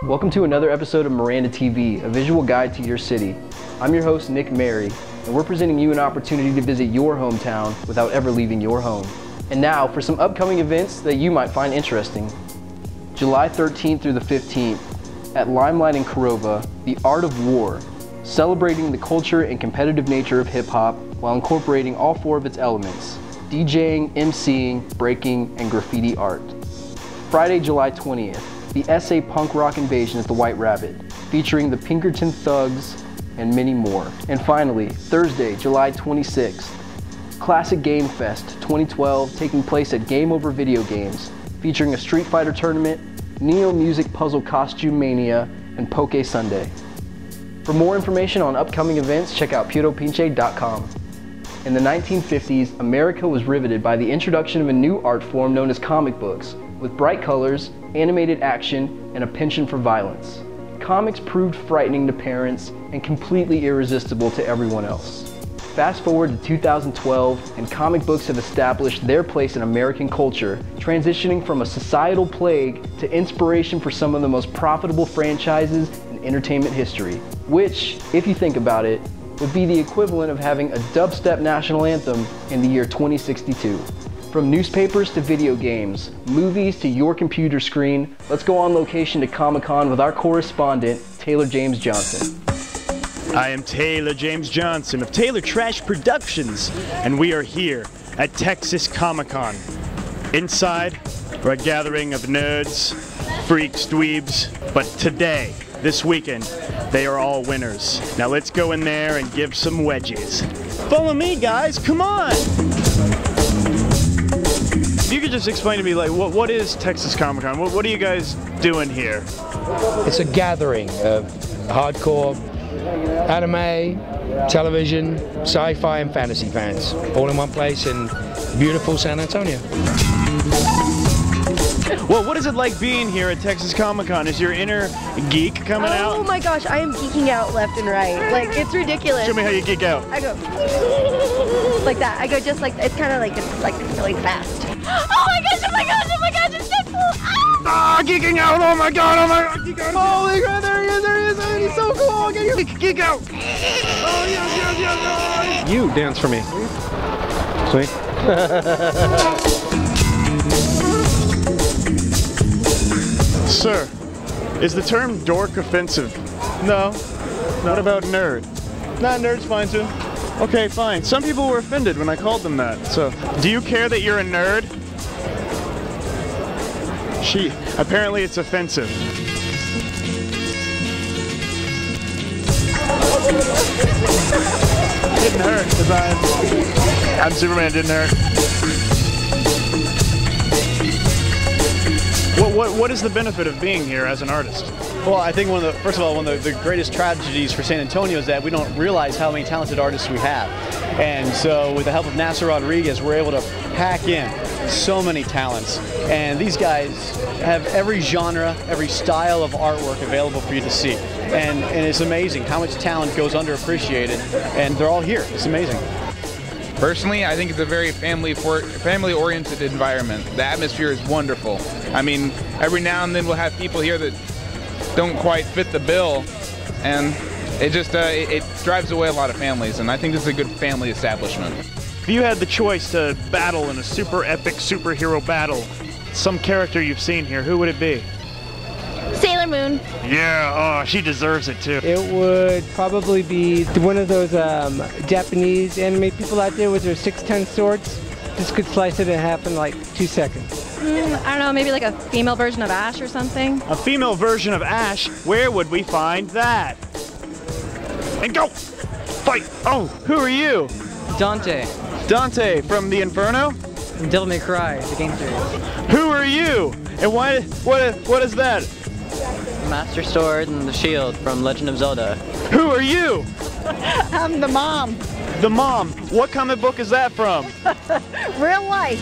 Welcome to another episode of Miranda TV, a visual guide to your city. I'm your host, Nick Mary, and we're presenting you an opportunity to visit your hometown without ever leaving your home. And now for some upcoming events that you might find interesting. July 13th through the 15th, at Limelight in Corova, The Art of War, celebrating the culture and competitive nature of hip-hop while incorporating all four of its elements: DJing, MCing, breaking, and graffiti art. Friday, July 20th, the SA Punk Rock Invasion at the White Rabbit, featuring the Pinkerton Thugs and many more. And finally, Thursday, July 26th, Classic Game Fest 2012 taking place at Game Over Video Games, featuring a Street Fighter tournament, Neo Music Puzzle Costume Mania, and Poke Sunday. For more information on upcoming events, check out puropinche.com. In the 1950s, America was riveted by the introduction of a new art form known as comic books, with bright colors, animated action, and a penchant for violence. Comics proved frightening to parents and completely irresistible to everyone else. Fast forward to 2012, and comic books have established their place in American culture, transitioning from a societal plague to inspiration for some of the most profitable franchises in entertainment history, which, if you think about it, would be the equivalent of having a dubstep national anthem in the year 2062. From newspapers to video games, movies to your computer screen, let's go on location to Comicon with our correspondent, Taylor James Johnson. I am Taylor James Johnson of Taylor Trash Productions, and we are here at Texas Comicon. Inside, we're a gathering of nerds, freaks, dweebs, but today, this weekend, they are all winners. Now let's go in there and give some wedgies. Follow me, guys, come on! If you could just explain to me, like, what is Texas Comicon? What are you guys doing here? It's a gathering of hardcore anime, television, sci-fi, and fantasy fans, all in one place in beautiful San Antonio. Well, what is it like being here at Texas Comicon? Is your inner geek coming out? Oh my gosh, I am geeking out left and right. Like, it's ridiculous. Show me how you geek out. I go like that. I go just like, it's kind of like, it's like really fast. Oh my gosh, oh my gosh, oh my gosh, it's so cool. Ah, geeking out, oh my god, geek out. Holy crap, there he is, oh, he's so cool. Geek out. Oh, yes. You dance for me. Sweet. Sir, is the term dork offensive? No. What about nerd? Nah, nerd's fine too. Okay, fine. Some people were offended when I called them that. So, do you care that you're a nerd? Apparently it's offensive. Didn't hurt, because I'm Superman, didn't hurt. What is the benefit of being here as an artist? Well, I think first of all, one of the greatest tragedies for San Antonio is that we don't realize how many talented artists we have. And so with the help of Nasser Rodriguez, we're able to pack in so many talents. And these guys have every genre, every style of artwork available for you to see. And it's amazing how much talent goes underappreciated, and they're all here. It's amazing. Personally, I think it's a very family-oriented environment. The atmosphere is wonderful. I mean, every now and then we'll have people here that don't quite fit the bill, and it just it drives away a lot of families, and I think this is a good family establishment. If you had the choice to battle in a super epic superhero battle, some character you've seen here, who would it be? Sailor Moon. Yeah, oh, she deserves it too. It would probably be one of those Japanese anime people out there with their 6'10" swords. Just could slice it in half in like 2 seconds. I don't know, maybe like a female version of Ash or something. A female version of Ash? Where would we find that? And go! Fight! Oh, who are you? Dante. Dante from the Inferno? From Devil May Cry, the game series. Who are you? And what is that? The Master Sword and the Shield from Legend of Zelda. Who are you? I'm the mom. The mom. What comic book is that from? Real life.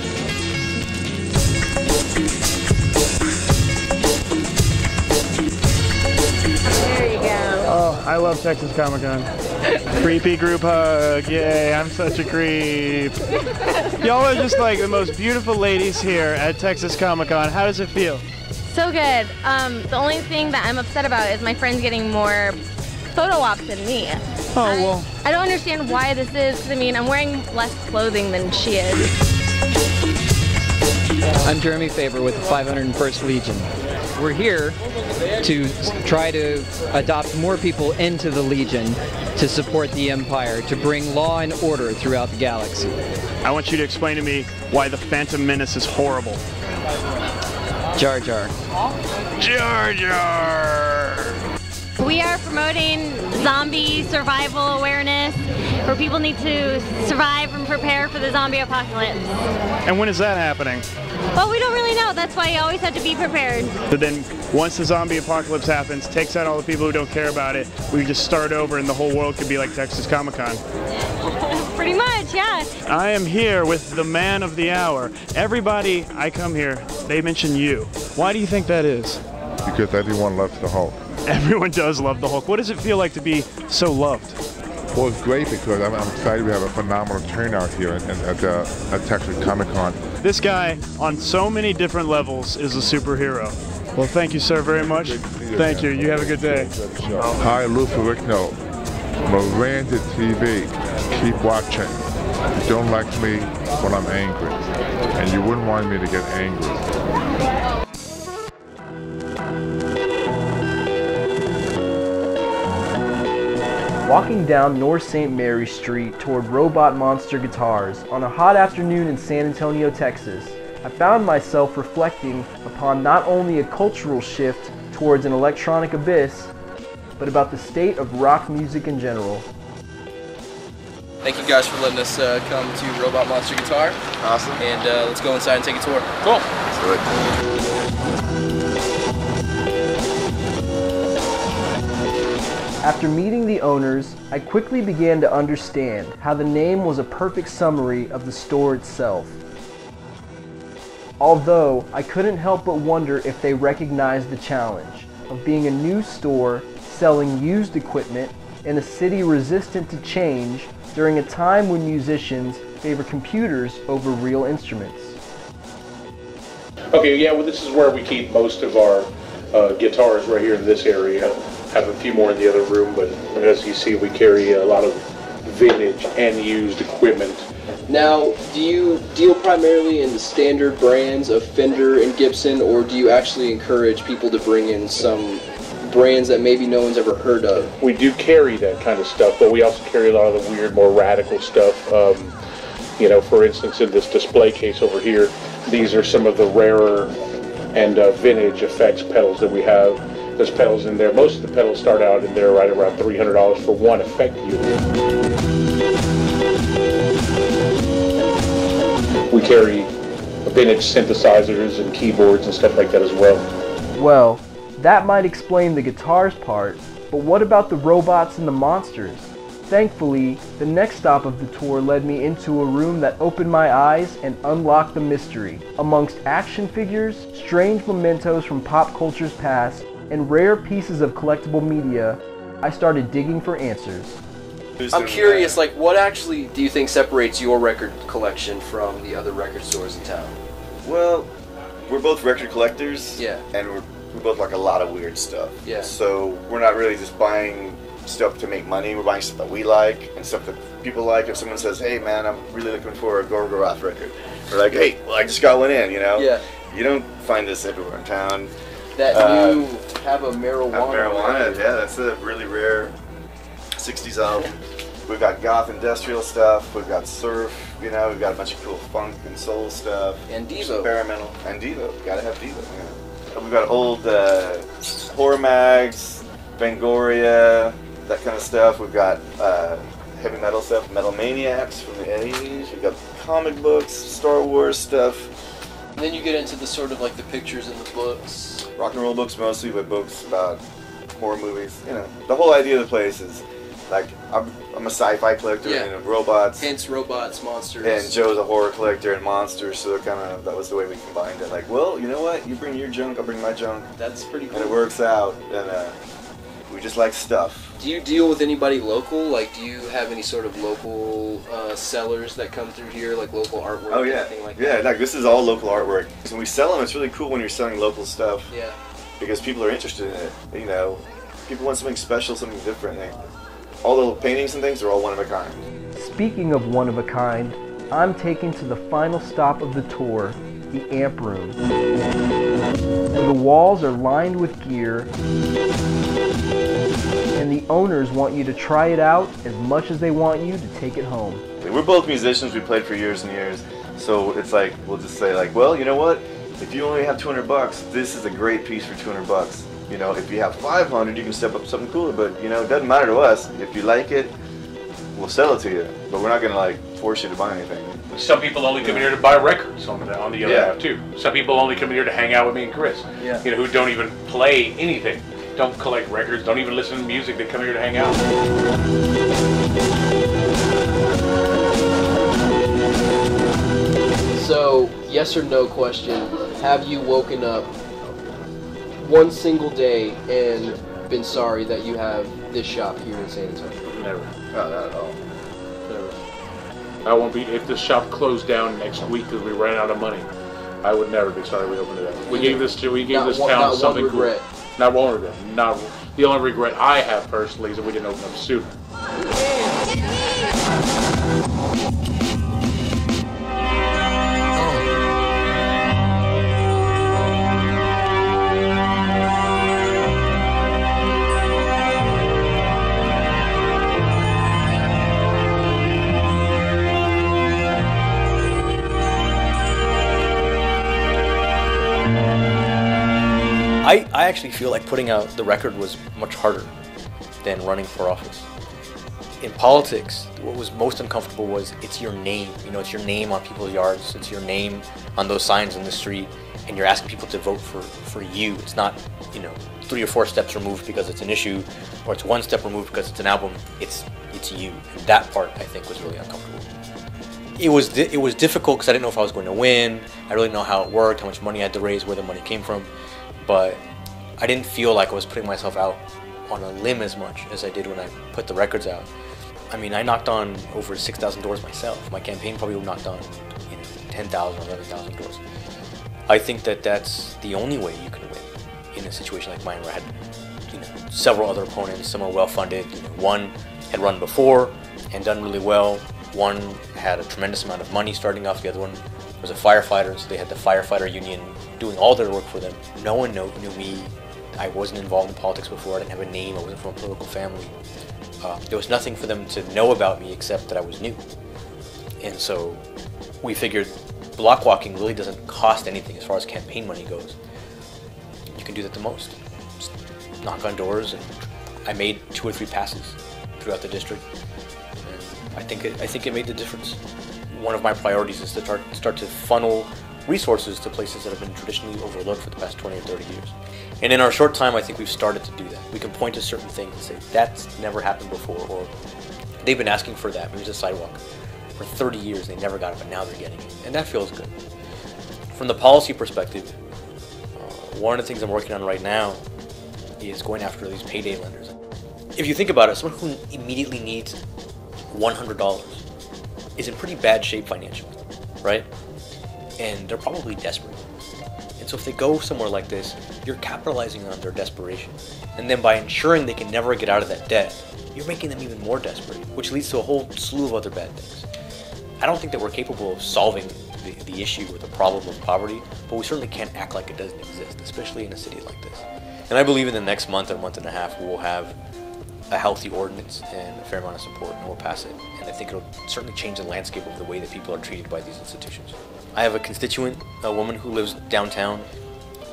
There you go. Oh, I love Texas Comicon. Creepy group hug. Yay, I'm such a creep. Y'all are just like the most beautiful ladies here at Texas Comicon. How does it feel? So good. The only thing that I'm upset about is my friend's getting more photo ops than me. Oh, well. I don't understand why this is, 'cause I mean, I'm wearing less clothing than she is. I'm Jeremy Faber with the 501st Legion. We're here to try to adopt more people into the Legion to support the Empire, to bring law and order throughout the galaxy. I want you to explain to me why the Phantom Menace is horrible. Jar Jar. Jar Jar! We are promoting zombie survival awareness, where people need to survive and prepare for the zombie apocalypse. And when is that happening? Well, we don't really know. That's why you always have to be prepared. So then, once the zombie apocalypse happens, takes out all the people who don't care about it, we just start over and the whole world could be like Texas Comic-Con. Pretty much, yeah. I am here with the man of the hour. Everybody I come here, they mention you. Why do you think that is? Because everyone loves the Hulk. Everyone does love the Hulk. What does it feel like to be so loved? Well, it's great because I'm excited we have a phenomenal turnout here at Texas Comic-Con. This guy, on so many different levels, is a superhero. Well, thank you, sir, very much. Thank you. You have a good day. Hi, Lou Ferrigno. Miranda TV. Keep watching. You don't like me when I'm angry. And you wouldn't want me to get angry. Walking down North St. Mary Street toward Robot Monster Guitars on a hot afternoon in San Antonio, Texas, I found myself reflecting upon not only a cultural shift towards an electronic abyss, but about the state of rock music in general. Thank you guys for letting us come to Robot Monster Guitar. Awesome. And let's go inside and take a tour. Cool. Let's do it. After meeting the owners, I quickly began to understand how the name was a perfect summary of the store itself. Although I couldn't help but wonder if they recognized the challenge of being a new store selling used equipment in a city resistant to change during a time when musicians favor computers over real instruments. Okay, yeah, well this is where we keep most of our guitars right here in this area. Have a few more in the other room, but as you see, we carry a lot of vintage and used equipment. Now, do you deal primarily in the standard brands of Fender and Gibson, or do you actually encourage people to bring in some brands that maybe no one's ever heard of? We do carry that kind of stuff, but we also carry a lot of the weird, more radical stuff. You know, for instance, in this display case over here, these are some of the rarer and vintage effects pedals that we have. There's pedals in there. Most of the pedals start out in there right around $300 for one effect unit. We carry vintage synthesizers and keyboards and stuff like that as well. Well, that might explain the guitars part, but what about the robots and the monsters? Thankfully, the next stop of the tour led me into a room that opened my eyes and unlocked the mystery. Amongst action figures, strange mementos from pop culture's past, and rare pieces of collectible media, I started digging for answers. I'm curious, like, what actually do you think separates your record collection from the other record stores in town? Well, we're both record collectors. Yeah. And we both like a lot of weird stuff. Yeah. So we're not really just buying stuff to make money. We're buying stuff that we like and stuff that people like. If someone says, hey man, I'm really looking for a Gorgoroth record, we're like, hey, well I just got one in, you know? Yeah. You don't find this everywhere in town. That you have a marijuana. Marijuana, yeah, that's a really rare 60s album. We've got goth industrial stuff, we've got surf, you know, we've got a bunch of cool funk and soul stuff. And Devo. Experimental. And Devo, gotta have Devo, yeah. We've got old horror mags, Fangoria, that kind of stuff. We've got heavy metal stuff, Metal Maniacs from the 80s. We've got comic books, Star Wars stuff. And then you get into the sort of like the pictures in the books. Rock and roll books mostly, but books about horror movies. You know, the whole idea of the place is like I'm a sci-fi collector and robots. Hence robots, monsters. And Joe's a horror collector and monsters, so that was the way we combined it. Like, well, you know what? You bring your junk, I'll bring my junk. That's pretty cool. And it works out. And We just like stuff. Do you deal with anybody local? Like, do you have any sort of local sellers that come through here, like local artwork? Oh yeah, anything like yeah. that? Like this is all local artwork. So when we sell them, it's really cool when you're selling local stuff. Yeah. Because people are interested in it. You know, people want something special, something different. All the little paintings and things are all one of a kind. Speaking of one of a kind, I'm taken to the final stop of the tour, the Amp Room. The walls are lined with gear, and the owners want you to try it out as much as they want you to take it home. We're both musicians. We played for years and years. So it's like, we'll just say like, well, you know what? If you only have $200, this is a great piece for $200. You know, if you have $500, you can step up something cooler. But you know, it doesn't matter to us. If you like it, we'll sell it to you. But we're not gonna like force you to buy anything. Some people only come in here to buy records on the other half too. Some people only come in here to hang out with me and Chris. Yeah. You know, who don't even play anything, don't collect records, don't even listen to music. They come here to hang out. So, yes or no question, have you woken up one single day and been sorry that you have this shop here in San Antonio? Never. Not at all. I won't be, if this shop closed down next week because we ran out of money, I would never be sorry we opened it up. We gave this town something cool. Not one regret. Not the only regret I have personally is that we didn't open up sooner. I actually feel like putting out the record was much harder than running for office. In politics, what was most uncomfortable was it's your name. You know, it's your name on people's yards. It's your name on those signs in the street, and you're asking people to vote for you. It's not, you know, 3 or 4 steps removed because it's an issue, or it's 1 step removed because it's an album. It's you, and that part I think was really uncomfortable. It was difficult because I didn't know if I was going to win. I really didn't know how it worked, how much money I had to raise, where the money came from, but I didn't feel like I was putting myself out on a limb as much as I did when I put the records out. I mean, I knocked on over 6,000 doors myself. My campaign probably knocked on 10,000 or 11,000 doors. I think that that's the only way you can win in a situation like mine, where I had several other opponents. Some are well-funded. One had run before and done really well. One had a tremendous amount of money starting off. The other one was a firefighter, so they had the firefighter union doing all their work for them. No one knew me. I wasn't involved in politics before. I didn't have a name. I wasn't from a political family. There was nothing for them to know about me except that I was new. And so we figured block walking really doesn't cost anything as far as campaign money goes. You can do that the most. Just knock on doors, and I made 2 or 3 passes throughout the district. And I think it made the difference. One of my priorities is to start to funnel resources to places that have been traditionally overlooked for the past 20 or 30 years. And in our short time, I think we've started to do that. We can point to certain things and say, that's never happened before, or they've been asking for that. Maybe it's a sidewalk. For 30 years, they never got it, but now they're getting it. And that feels good. From the policy perspective, one of the things I'm working on right now is going after these payday lenders. If you think about it, someone who immediately needs $100 is in pretty bad shape financially, right? And they're probably desperate. And so if they go somewhere like this, you're capitalizing on their desperation. And then by ensuring they can never get out of that debt, you're making them even more desperate, which leads to a whole slew of other bad things. I don't think that we're capable of solving the issue or the problem of poverty, but we certainly can't act like it doesn't exist, especially in a city like this. And I believe in the next month or month and a half, we will have a healthy ordinance and a fair amount of support, and we'll pass it. And I think it'll certainly change the landscape of the way that people are treated by these institutions. I have a constituent, a woman who lives downtown.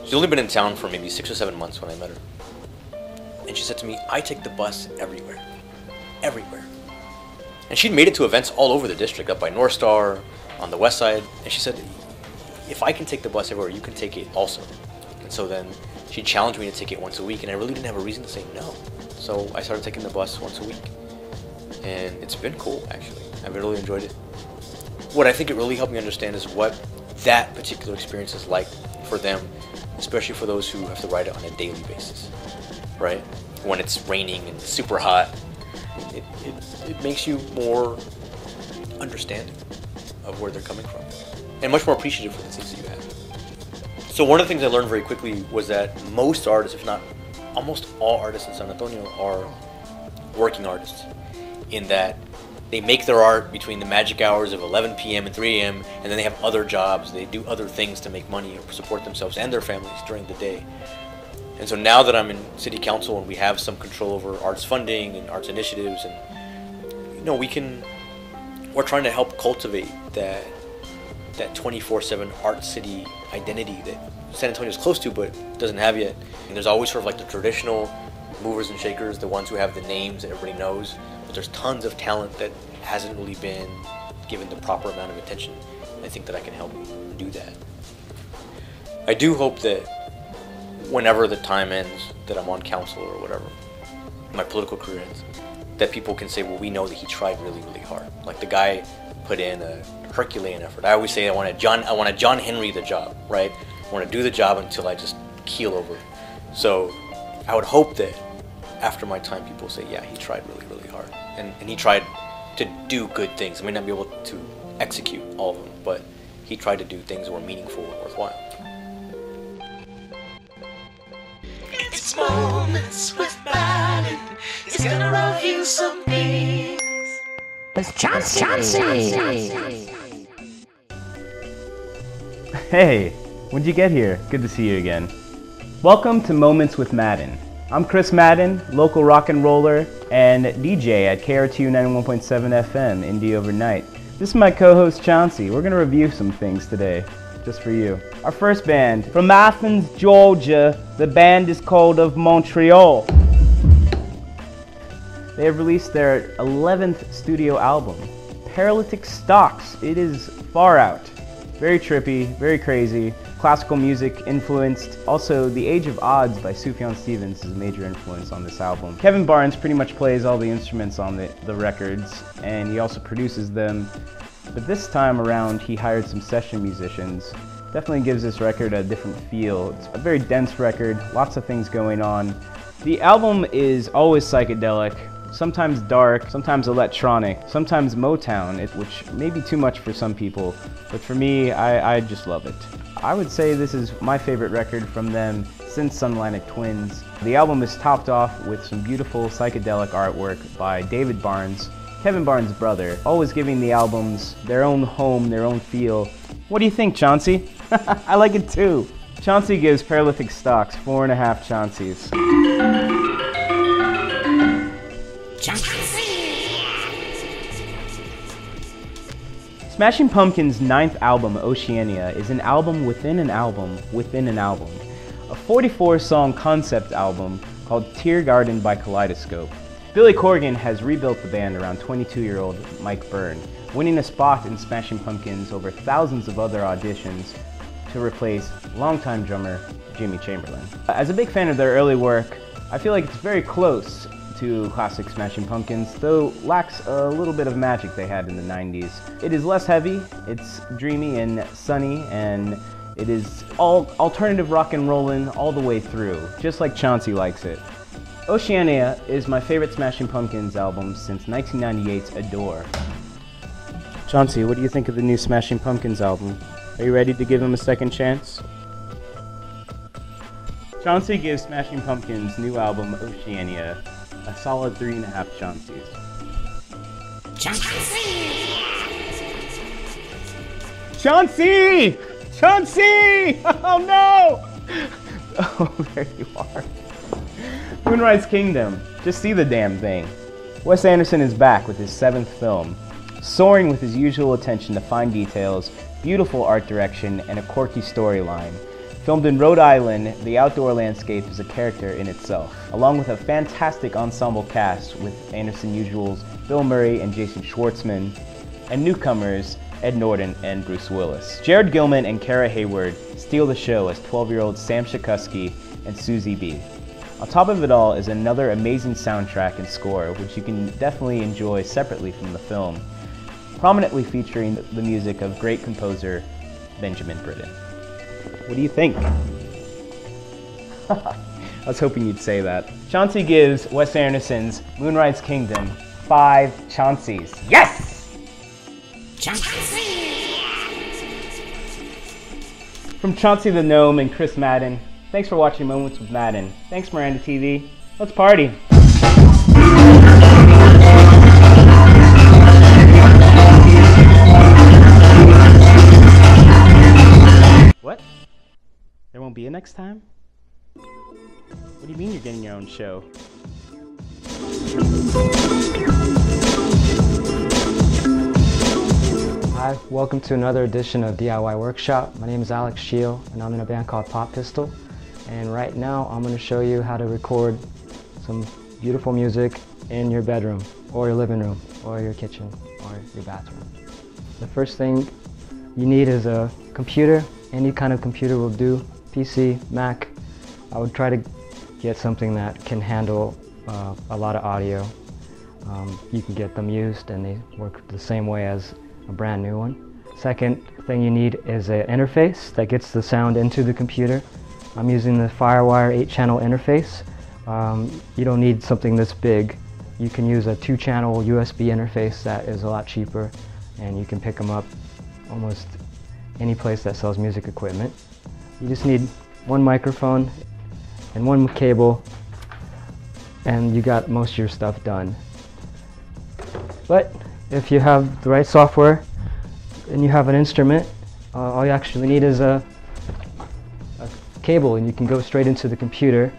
She's only been in town for maybe 6 or 7 months when I met her. And she said to me, I take the bus everywhere. Everywhere. And she'd made it to events all over the district, up by North Star, on the west side. And she said, if I can take the bus everywhere, you can take it also. And so then she challenged me to take it once a week, and I really didn't have a reason to say no. So I started taking the bus once a week. And it's been cool, actually. I've really enjoyed it. What I think it really helped me understand is what that particular experience is like for them, especially for those who have to ride it on a daily basis. right? When it's raining and super hot, it makes you more understanding of where they're coming from, and much more appreciative for the things that you have. So one of the things I learned very quickly was that most artists, if not almost all artists in San Antonio, are working artists, in that they make their art between the magic hours of 11 p.m. and 3 a.m. and then they have other jobs. They do other things to make money or support themselves and their families during the day. And so now that I'm in city council and we have some control over arts funding and arts initiatives, and you know, we're trying to help cultivate that 24/7 art city identity that San Antonio is close to but doesn't have yet. And there's always sort of like the traditional movers and shakers, the ones who have the names that everybody knows, but there's tons of talent that hasn't really been given the proper amount of attention. And I think that I can help do that. I do hope that whenever the time ends that I'm on council or whatever, my political career ends, that people can say, well, we know that he tried really, really hard. Like the guy put in a Herculean effort. I always say I want to John Henry the job, right? I want to do the job until I just keel over. So I would hope that after my time, people say, yeah, he tried really, really hard. And he tried to do good things. I may not be able to execute all of them, but he tried to do things that were meaningful and worthwhile. It's Moments with Madden. It's gonna review some things. It's Chauncey. Hey, when'd you get here? Good to see you again. Welcome to Moments with Madden. I'm Chris Madden, local rock and roller and DJ at KRTU 91.7 FM, Indie Overnight. This is my co-host Chauncey. We're gonna review some things today, just for you. Our first band, from Athens, Georgia, the band is called Of Montreal. They have released their 11th studio album, Paralytic Stocks. It is far out. Very trippy, very crazy, classical music influenced. Also, The Age of Odds by Sufjan Stevens is a major influence on this album. Kevin Barnes pretty much plays all the instruments on the records, and he also produces them. But this time around, he hired some session musicians. Definitely gives this record a different feel. It's a very dense record, lots of things going on. The album is always psychedelic, sometimes dark, sometimes electronic, sometimes Motown, which may be too much for some people, but for me, I just love it. I would say this is my favorite record from them since Sunlighted Twins. The album is topped off with some beautiful psychedelic artwork by David Barnes, Kevin Barnes' brother, always giving the albums their own home, their own feel. What do you think, Chauncey? I like it too. Chauncey gives Paralytic Stocks 4.5 Chaunceys. Smashing Pumpkins' 9th album, Oceania, is an album within an album within an album. A 44-song concept album called Tear Garden by Kaleidoscope. Billy Corgan has rebuilt the band around 22-year-old Mike Byrne, winning a spot in Smashing Pumpkins over thousands of other auditions to replace longtime drummer Jimmy Chamberlain. As a big fan of their early work, I feel like it's very close to classic Smashing Pumpkins, though lacks a little bit of magic they had in the 90s. It is less heavy, it's dreamy and sunny, and it is all alternative rock and rollin' all the way through, just like Chauncey likes it. Oceania is my favorite Smashing Pumpkins album since 1998's Adore. Chauncey, what do you think of the new Smashing Pumpkins album? Are you ready to give them a second chance? Chauncey gives Smashing Pumpkins' new album, Oceania, a solid 3.5 Chaunceys. Chauncey! Chauncey! Oh no! Oh, there you are. Moonrise Kingdom. Just see the damn thing. Wes Anderson is back with his 7th film, soaring with his usual attention to fine details, beautiful art direction, and a quirky storyline. Filmed in Rhode Island, the outdoor landscape is a character in itself, along with a fantastic ensemble cast with Anderson usuals Bill Murray and Jason Schwartzman, and newcomers Ed Norton and Bruce Willis. Jared Gilman and Kara Hayward steal the show as 12-year-old Sam Shakusky and Susie B. On top of it all is another amazing soundtrack and score, which you can definitely enjoy separately from the film, prominently featuring the music of great composer Benjamin Britten. What do you think? I was hoping you'd say that. Chauncey gives Wes Anderson's Moonrise Kingdom 5 Chaunceys. Yes! From Chauncey the Gnome and Chris Madden, thanks for watching Moments with Madden. Thanks, Miranda TV. Let's party. What? There won't be a next time? What do you mean you're getting your own show? Hi, welcome to another edition of DIY Workshop. My name is Alex Shield and I'm in a band called Pop Pistol. And right now I'm going to show you how to record some beautiful music in your bedroom or your living room or your kitchen or your bathroom. The first thing you need is a computer. Any kind of computer will do. PC, Mac. I would try to get something that can handle a lot of audio. You can get them used and they work the same way as a brand new one. Second thing you need is an interface that gets the sound into the computer. I'm using the FireWire 8-channel interface. You don't need something this big. You can use a 2-channel USB interface that is a lot cheaper and you can pick them up almost any place that sells music equipment. You just need one microphone and one cable and you got most of your stuff done. But if you have the right software and you have an instrument, all you actually need is a cable and you can go straight into the computer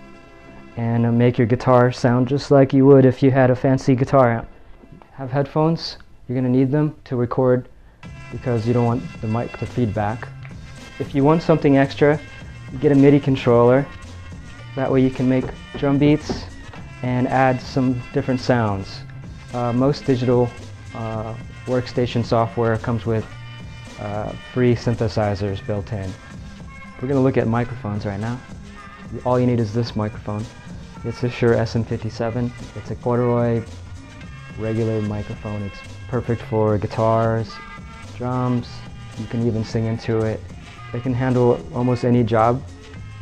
and make your guitar sound just like you would if you had a fancy guitar amp. Have headphones, you're going to need them to record because you don't want the mic to feedback. If you want something extra, you get a MIDI controller. That way you can make drum beats and add some different sounds. Most digital workstation software comes with free synthesizers built in. We're going to look at microphones right now. All you need is this microphone. It's a Shure SM57. It's a corduroy regular microphone. It's perfect for guitars, drums. You can even sing into it. It can handle almost any job.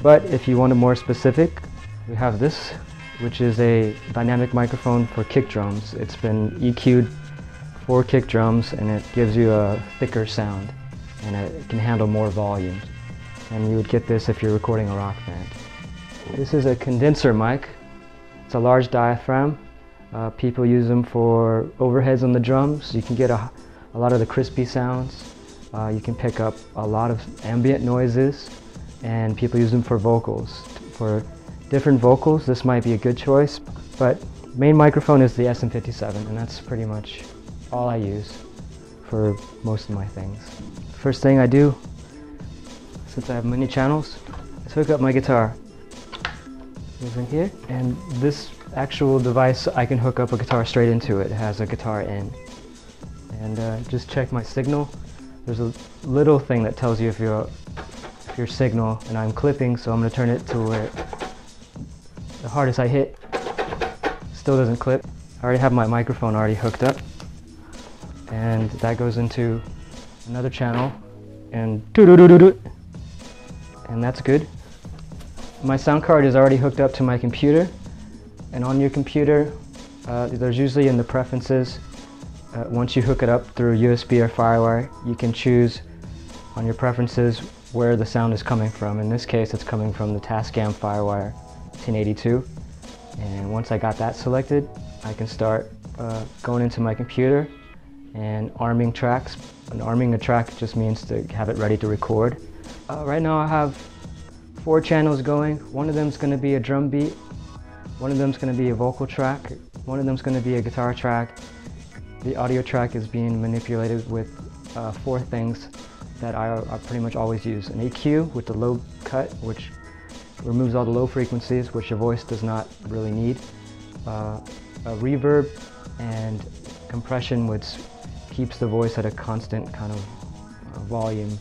But if you want it more specific, we have this, which is a dynamic microphone for kick drums. It's been EQ'd for kick drums and it gives you a thicker sound and it can handle more volumes. And you would get this if you're recording a rock band. This is a condenser mic. It's a large diaphragm. People use them for overheads on the drums. You can get a lot of the crispy sounds. You can pick up a lot of ambient noises, and people use them for vocals. For different vocals, this might be a good choice, but main microphone is the SM57, and that's pretty much all I use for most of my things. First thing I do, since I have many channels, is hook up my guitar. Goes in here, and this actual device, I can hook up a guitar straight into it. It has a guitar in. And just check my signal. There's a little thing that tells you if your signal, and I'm clipping, so I'm going to turn it to where the hardest I hit still doesn't clip. I already have my microphone already hooked up, and that goes into another channel, and and that's good. My sound card is already hooked up to my computer, and on your computer, there's usually in the preferences, once you hook it up through USB or FireWire, you can choose on your preferences where the sound is coming from. In this case, it's coming from the Tascam FireWire 1082. And once I got that selected, I can start going into my computer and arming tracks. And arming a track just means to have it ready to record. Right now I have 4 channels going. One of them is going to be a drum beat. One of them is going to be a vocal track. One of them is going to be a guitar track. The audio track is being manipulated with 4 things that I pretty much always use. An EQ with the low cut, which removes all the low frequencies, which your voice does not really need. A reverb and compression, which keeps the voice at a constant kind of volume.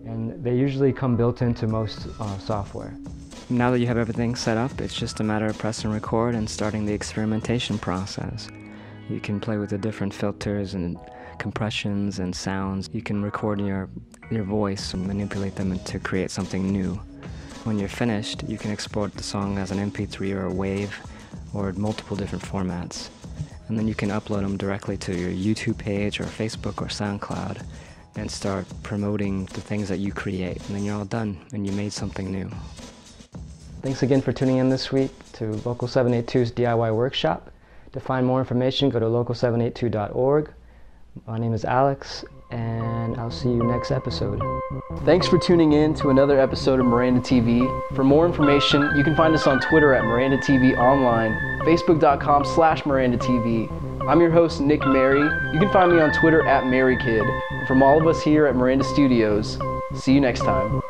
And they usually come built into most software. Now that you have everything set up, it's just a matter of pressing record and starting the experimentation process. You can play with the different filters and compressions and sounds. You can record your voice and manipulate them to create something new. When you're finished, you can export the song as an MP3 or a WAV or multiple different formats. And then you can upload them directly to your YouTube page or Facebook or SoundCloud and start promoting the things that you create. And then you're all done and you made something new. Thanks again for tuning in this week to Local 782's DIY Workshop. To find more information, go to local782.org. My name is Alex, and I'll see you next episode. Thanks for tuning in to another episode of Miranda TV. For more information, you can find us on Twitter at Miranda TV Online, Facebook.com/Miranda TV. I'm your host, Nick Mary. You can find me on Twitter at MaryKid. And from all of us here at Miranda Studios, see you next time.